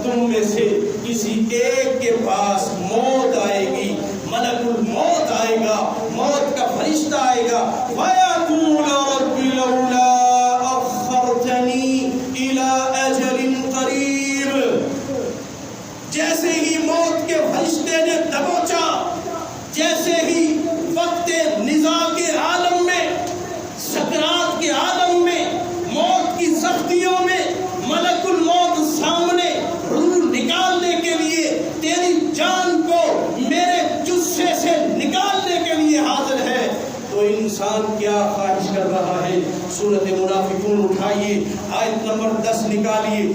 تم میں سے کسی ایک کے پاس موت آئے گی، ملک الموت آئے گا، موت کا فرشتہ آئے گا، فَيَقُولَ رَبِّ لَوْلَا أَخَّرْتَنِي إِلَىٰ أَجَلٍ قَرِيبٍ۔ جیسے ہی موت کے فرشتے نے دبوچا، جیسے ہی وقت نزاع کے عالم میں، سکرات کے عالم میں، موت کی سختیوں میں ملک الموت سامنے روح نکالنے کے لیے، تیری جان کو میرے جثے سے نکالنے کے لیے حاضر ہے، تو انسان کیا خواہش کر رہا ہے؟ سورۃ منافقون اٹھائیے، آیت نمبر 10 نکالیے۔